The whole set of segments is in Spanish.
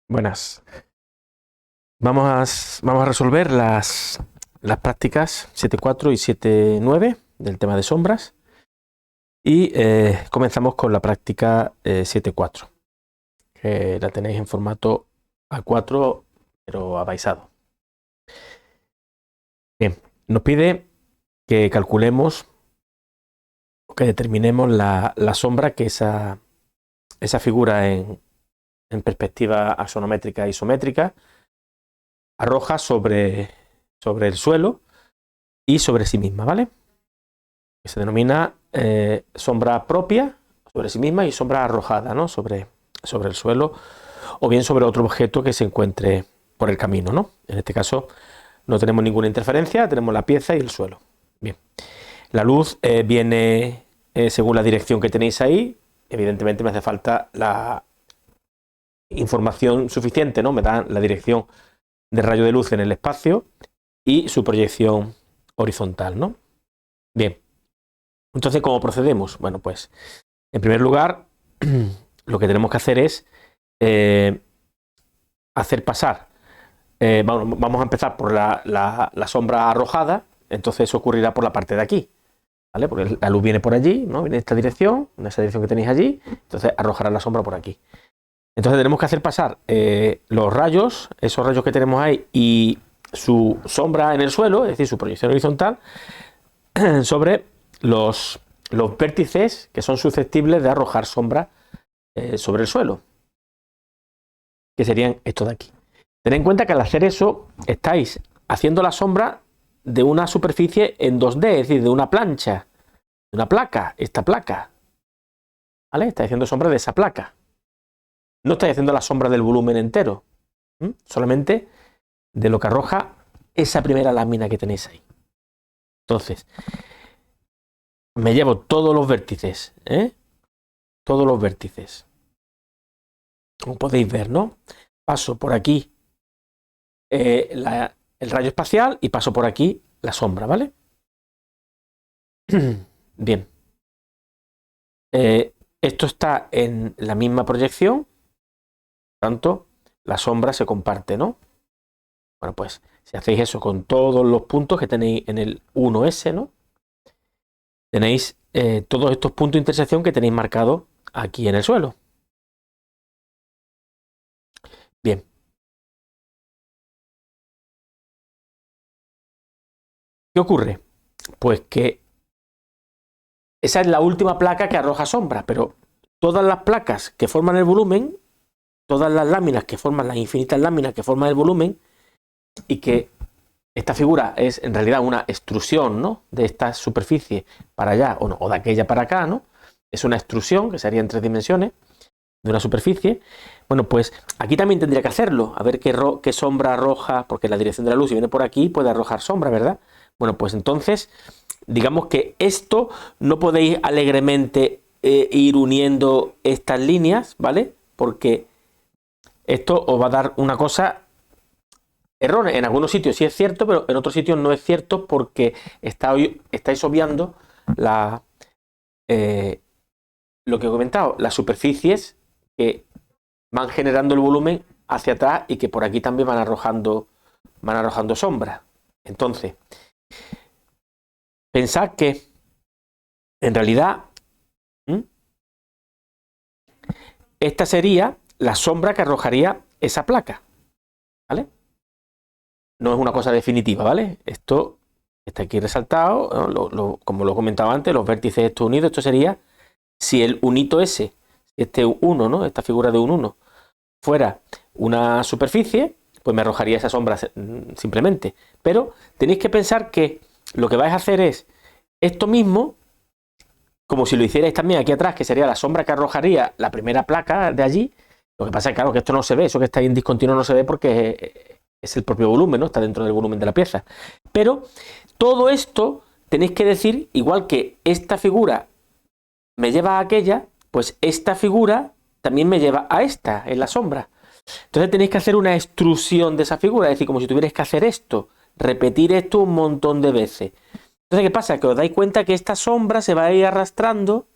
Buenas. Vamos a resolver las prácticas 7.4 y 7.9 del tema de sombras. Y comenzamos con la práctica 7.4, que la tenéis en formato A4, pero apaisado. Bien, nos pide que calculemos o que determinemos la sombra que esa figura en perspectiva axonométrica e isométrica arroja sobre el suelo y sobre sí misma, ¿vale? Que se denomina sombra propia sobre sí misma y sombra arrojada, ¿no? sobre el suelo o bien sobre otro objeto que se encuentre por el camino, ¿no? En este caso no tenemos ninguna interferencia, tenemos la pieza y el suelo. Bien, la luz viene según la dirección que tenéis ahí. Evidentemente me hace falta la información suficiente, ¿no? Me dan la dirección de rayo de luz en el espacio y su proyección horizontal, ¿no? Bien, entonces, ¿cómo procedemos? Bueno, pues, en primer lugar, lo que tenemos que hacer es hacer pasar. Vamos a empezar por la sombra arrojada, entonces eso ocurrirá por la parte de aquí, ¿vale? Porque la luz viene por allí, ¿no? Viene en esta dirección, en esa dirección que tenéis allí, entonces arrojará la sombra por aquí. Entonces tenemos que hacer pasar los rayos, esos rayos que tenemos ahí, y su sombra en el suelo, es decir, su proyección horizontal, sobre los vértices que son susceptibles de arrojar sombra sobre el suelo, que serían estos de aquí. Tened en cuenta que al hacer eso estáis haciendo la sombra de una superficie en 2D, es decir, de una plancha, de una placa, esta placa, ¿vale? Estáis haciendo sombra de esa placa. No estáis haciendo la sombra del volumen entero, solamente de lo que arroja esa primera lámina que tenéis ahí. Entonces, me llevo todos los vértices, todos los vértices. Como podéis ver, ¿no? Paso por aquí el rayo espacial y paso por aquí la sombra, ¿vale? Bien. Esto está en la misma proyección, por tanto, la sombra se comparte, ¿no? Bueno, pues si hacéis eso con todos los puntos que tenéis en el 1S, ¿no? Tenéis todos estos puntos de intersección que tenéis marcados aquí en el suelo. Bien. ¿Qué ocurre? Pues que esa es la última placa que arroja sombra, pero todas las placas que forman el volumen, todas las láminas que forman, las infinitas láminas que forman el volumen, y que esta figura es en realidad una extrusión, ¿no? De esta superficie para allá o de aquella para acá, ¿no? Es una extrusión que se haría en 3 dimensiones de una superficie. Bueno, pues aquí también tendría que hacerlo, a ver qué sombra arroja, porque la dirección de la luz, si viene por aquí, puede arrojar sombra, ¿verdad? Bueno, pues entonces, digamos que esto no podéis alegremente ir uniendo estas líneas, ¿vale? Porque esto os va a dar una cosa errónea. En algunos sitios sí es cierto, pero en otros sitios no es cierto porque estáis obviando lo que he comentado, las superficies que van generando el volumen hacia atrás y que por aquí también van arrojando sombra. Entonces, pensad que en realidad esta sería la sombra que arrojaría esa placa, ¿vale? No es una cosa definitiva, ¿vale? Esto está aquí resaltado, ¿no? Como lo he comentado antes, los vértices estos unidos, esto sería si el unito ese, este 1, ¿no? Esta figura de un 1, fuera una superficie, pues me arrojaría esa sombra simplemente. Pero tenéis que pensar que lo que vais a hacer es esto mismo, como si lo hicierais también aquí atrás, que sería la sombra que arrojaría la primera placa de allí. Lo que pasa es claro, que esto no se ve, eso que está ahí en discontinuo no se ve porque es el propio volumen, ¿no? Está dentro del volumen de la pieza. Pero todo esto tenéis que decir, igual que esta figura me lleva a aquella, pues esta figura también me lleva a esta, en la sombra. Entonces tenéis que hacer una extrusión de esa figura, es decir, como si tuvierais que hacer esto, repetir esto un montón de veces. Entonces, ¿qué pasa? Que os dais cuenta que esta sombra se va a ir arrastrando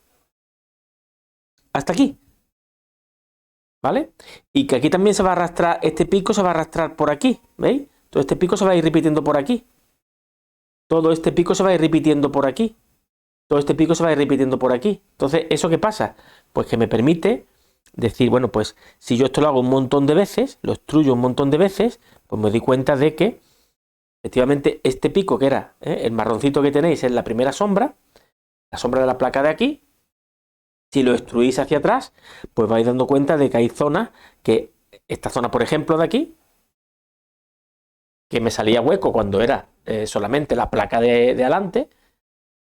hasta aquí. ¿vale? Y que aquí también se va a arrastrar, este pico se va a arrastrar por aquí, ¿veis? Todo este pico se va a ir repitiendo por aquí. Todo este pico se va a ir repitiendo por aquí. Todo este pico se va a ir repitiendo por aquí. Entonces, ¿eso qué pasa? Pues que me permite decir, bueno, pues si yo esto lo hago un montón de veces, lo extruyo un montón de veces, pues me doy cuenta de que efectivamente este pico que era el marroncito que tenéis en la primera sombra, la sombra de la placa de aquí, si lo extruís hacia atrás, pues vais dando cuenta de que hay zonas que, esta zona por ejemplo de aquí, que me salía hueco cuando era solamente la placa de adelante,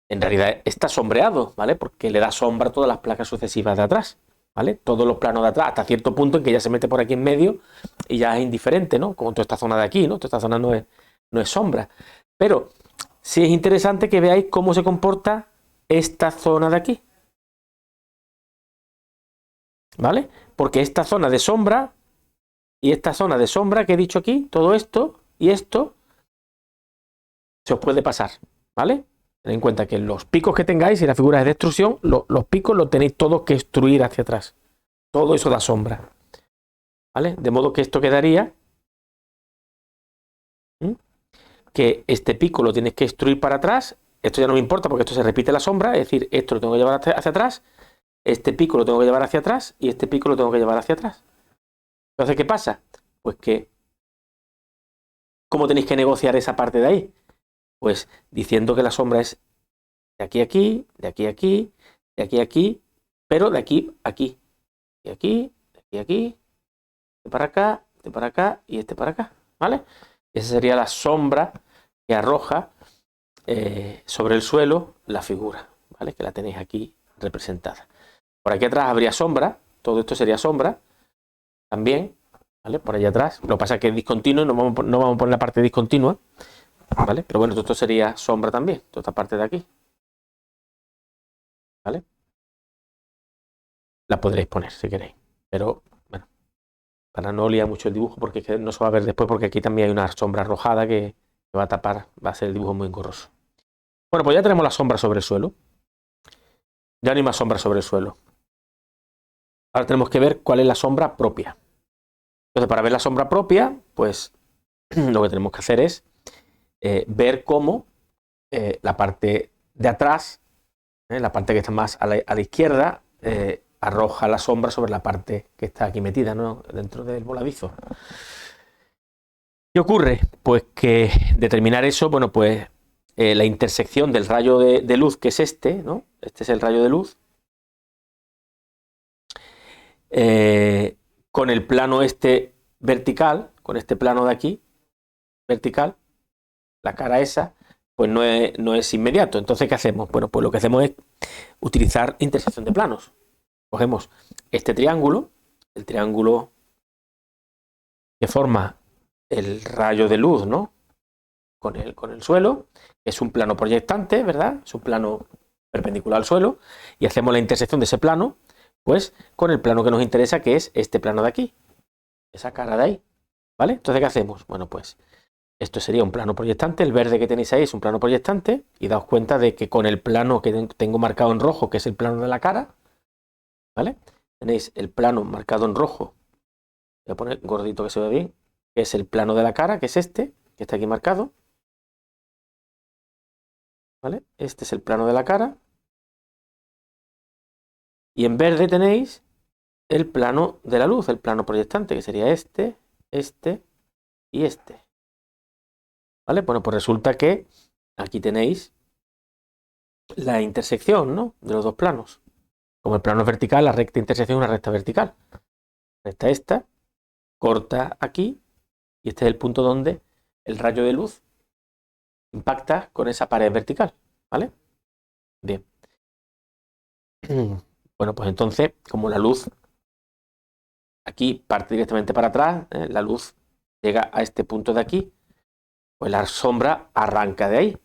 en realidad está sombreado, ¿vale? Porque le da sombra a todas las placas sucesivas de atrás, ¿vale? Todos los planos de atrás, hasta cierto punto en que ya se mete por aquí en medio y ya es indiferente, ¿no? Como toda esta zona de aquí, ¿no? Toda esta zona no es sombra. Pero sí es interesante que veáis cómo se comporta esta zona de aquí, ¿vale? Porque esta zona de sombra y esta zona de sombra que he dicho aquí, todo esto y esto, se os puede pasar, ¿vale? Tened en cuenta que los picos que tengáis y las figuras de extrusión, los picos los tenéis todos que extruir hacia atrás. Todo eso da sombra, ¿vale? De modo que esto quedaría que este pico lo tienes que extruir para atrás. Esto ya no me importa porque esto se repite la sombra, es decir, esto lo tengo que llevar hacia atrás, este pico lo tengo que llevar hacia atrás y este pico lo tengo que llevar hacia atrás. Entonces, ¿qué pasa? Pues que, ¿cómo tenéis que negociar esa parte de ahí? Pues diciendo que la sombra es de aquí a aquí, de aquí a aquí, de aquí a aquí, pero de aquí a aquí, de aquí, de aquí a aquí, este para acá y este para acá, ¿vale? Esa sería la sombra que arroja sobre el suelo la figura, ¿vale? Que la tenéis aquí representada. Por aquí atrás habría sombra, todo esto sería sombra también, ¿vale? Por allá atrás. Lo que pasa es que es discontinuo, no vamos a poner la parte discontinua, ¿vale? Pero bueno, todo esto sería sombra también, toda esta parte de aquí, ¿vale? La podréis poner si queréis, pero bueno, para no liar mucho el dibujo, porque es que no se va a ver después, porque aquí también hay una sombra arrojada que va a tapar, va a ser el dibujo muy engorroso. Bueno, pues ya tenemos la sombra sobre el suelo. Ya no hay más sombra sobre el suelo. Ahora tenemos que ver cuál es la sombra propia. Entonces, para ver la sombra propia, pues lo que tenemos que hacer es ver cómo la parte de atrás, la parte que está más a la izquierda, arroja la sombra sobre la parte que está aquí metida, ¿no? Dentro del voladizo. ¿Qué ocurre? Pues que determinar eso, bueno, pues la intersección del rayo de luz, que es este, ¿no? Este es el rayo de luz, con el plano este vertical, con este plano de aquí, vertical, la cara esa, pues no es inmediato. Entonces, ¿qué hacemos? Bueno, pues lo que hacemos es utilizar intersección de planos. Cogemos este triángulo, el triángulo que forma el rayo de luz, ¿no? Con el suelo, que es un plano proyectante, ¿verdad? Es un plano perpendicular al suelo, y hacemos la intersección de ese plano, pues, con el plano que nos interesa, que es este plano de aquí, esa cara de ahí, ¿vale? Entonces, ¿qué hacemos? Bueno, pues, esto sería un plano proyectante, el verde que tenéis ahí es un plano proyectante, y daos cuenta de que con el plano que tengo marcado en rojo, que es el plano de la cara, ¿vale? Tenéis el plano marcado en rojo, voy a poner gordito que se ve bien, que es el plano de la cara, que es este, que está aquí marcado, ¿vale? Este es el plano de la cara. Y en verde tenéis el plano de la luz, el plano proyectante, que sería este, este y este. ¿Vale? Bueno, pues resulta que aquí tenéis la intersección, ¿no? De los dos planos. Como el plano es vertical, la recta intersección es una recta vertical. Recta esta, corta aquí, y este es el punto donde el rayo de luz impacta con esa pared vertical. ¿Vale? Bien. Bueno, pues entonces, como la luz aquí parte directamente para atrás, la luz llega a este punto de aquí, pues la sombra arranca de ahí,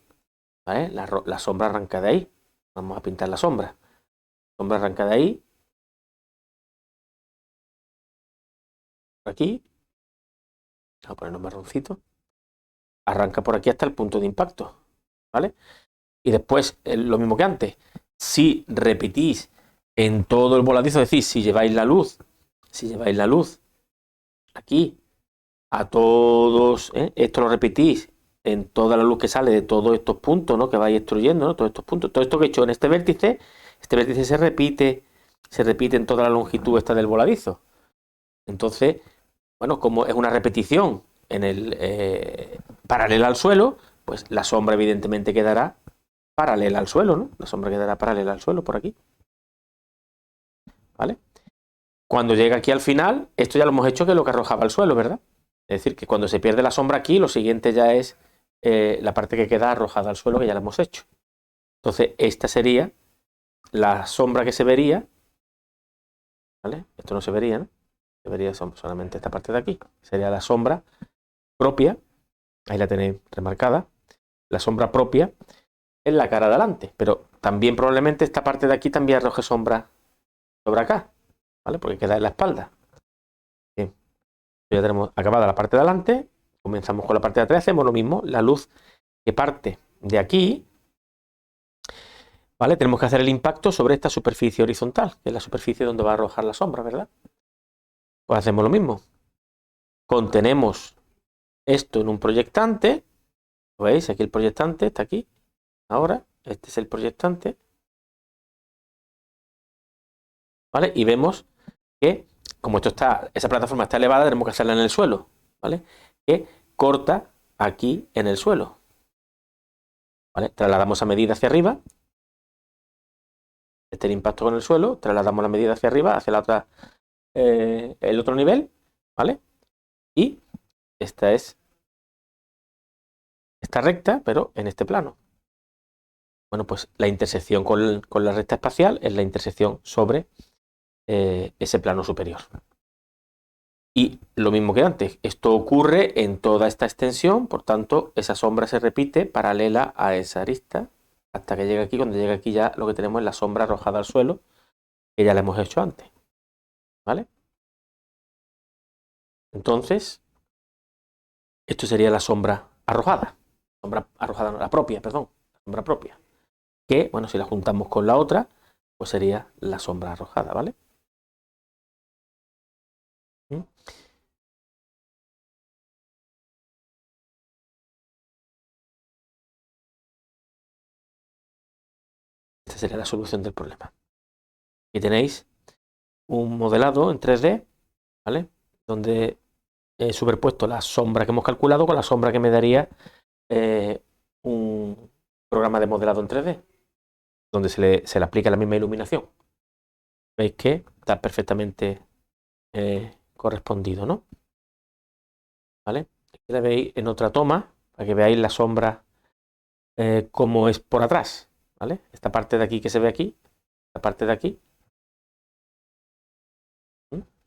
¿vale? La sombra arranca de ahí. Vamos a pintar la sombra. La sombra arranca de ahí, por aquí. Vamos a poner un marroncito. Arranca por aquí hasta el punto de impacto, ¿vale? Y después, lo mismo que antes, si repetís en todo el voladizo, es decir, si lleváis la luz si lleváis la luz aquí a todos, esto lo repetís en toda la luz que sale de todos estos puntos, ¿no? Que vais extruyendo, ¿no? Todos estos puntos, todo esto que he hecho en este vértice se repite en toda la longitud esta del voladizo. Entonces, bueno, como es una repetición en el paralela al suelo, pues la sombra evidentemente quedará paralela al suelo, ¿no? La sombra quedará paralela al suelo por aquí. ¿Vale? Cuando llega aquí al final, esto ya lo hemos hecho que es lo que arrojaba al suelo, ¿verdad? Es decir, que cuando se pierde la sombra aquí, lo siguiente ya es la parte que queda arrojada al suelo, que ya la hemos hecho. Entonces, esta sería la sombra que se vería, ¿vale? Esto no se vería, ¿no? Se vería solamente esta parte de aquí. Sería la sombra propia, ahí la tenéis remarcada, la sombra propia en la cara de adelante, pero también probablemente esta parte de aquí también arroje sombra sobre acá, ¿vale? Porque queda en la espalda. Bien, ya tenemos acabada la parte de adelante, comenzamos con la parte de atrás, hacemos lo mismo, la luz que parte de aquí, ¿vale? Tenemos que hacer el impacto sobre esta superficie horizontal, que es la superficie donde va a arrojar la sombra, ¿verdad? Pues hacemos lo mismo. Contenemos esto en un proyectante, ¿lo veis? Aquí el proyectante está aquí, ahora, este es el proyectante, ¿vale? Y vemos que, como esto está, esa plataforma está elevada, tenemos que hacerla en el suelo, ¿vale? Que corta aquí en el suelo, ¿vale? Trasladamos a medida hacia arriba, este es el impacto con el suelo, trasladamos la medida hacia arriba, hacia la otra, el otro nivel, ¿vale? Y esta es esta recta, pero en este plano. Bueno, pues la intersección con la recta espacial es la intersección sobre ese plano superior. Y lo mismo que antes, esto ocurre en toda esta extensión, por tanto, esa sombra se repite paralela a esa arista hasta que llega aquí. Cuando llega aquí ya lo que tenemos es la sombra arrojada al suelo, que ya la hemos hecho antes. ¿Vale? Entonces, esto sería la sombra arrojada. Sombra arrojada, no, la propia, perdón. La sombra propia. Que, bueno, si la juntamos con la otra, pues sería la sombra arrojada, ¿vale? ¿Mm? Esta sería la solución del problema. Aquí tenéis un modelado en 3D, ¿vale? Donde he superpuesto la sombra que hemos calculado con la sombra que me daría un programa de modelado en 3D, donde se le aplica la misma iluminación. Veis que está perfectamente correspondido, ¿no? ¿Vale? Aquí la veis en otra toma, para que veáis la sombra como es por atrás, ¿vale? Esta parte de aquí que se ve aquí, esta parte de aquí,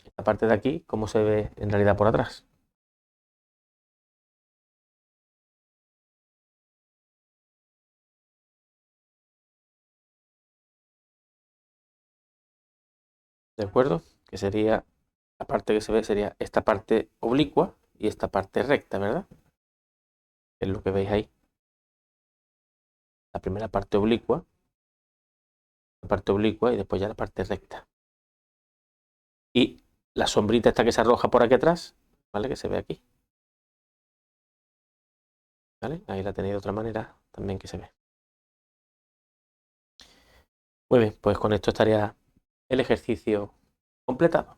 esta parte de aquí, cómo se ve en realidad por atrás. ¿De acuerdo? Que sería, la parte que se ve sería esta parte oblicua y esta parte recta, ¿verdad? Es lo que veis ahí. La primera parte oblicua, la parte oblicua y después ya la parte recta. Y la sombrita esta que se arroja por aquí atrás, ¿vale? Que se ve aquí. ¿Vale? Ahí la tenéis de otra manera también que se ve. Muy bien, pues con esto estaría el ejercicio completado.